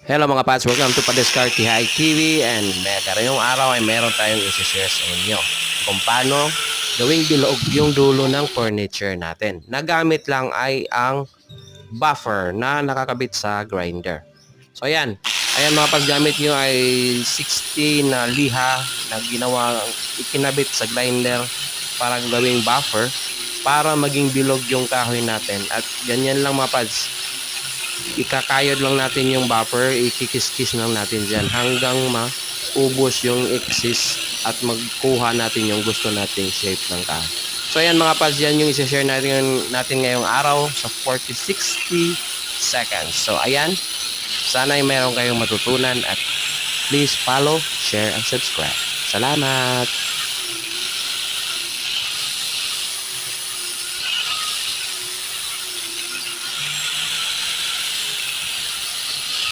Hello mga pads, welcome to Padiscarte High TV and ngayong araw ay meron tayong isi-share sa inyo kung paano gawing bilog yung dulo ng furniture natin. Nagamit lang ay ang buffer na nakakabit sa grinder. So ayan mga pads, gamit nyo ay 60 na liha na ikinabit sa grinder para gawing buffer para maging bilog yung kahoy natin. At ganyan lang mga pads, ikakayod lang natin yung buffer, ikikis-kis lang natin dyan hanggang maubos yung excess at magkuha natin yung gusto nating shape ng kahoy. So ayan mga pads, yan yung isa-share natin ngayong araw sa 40-60 seconds. So ayan, sana ay mayroon kayong matutunan at please follow, share, and subscribe. Salamat!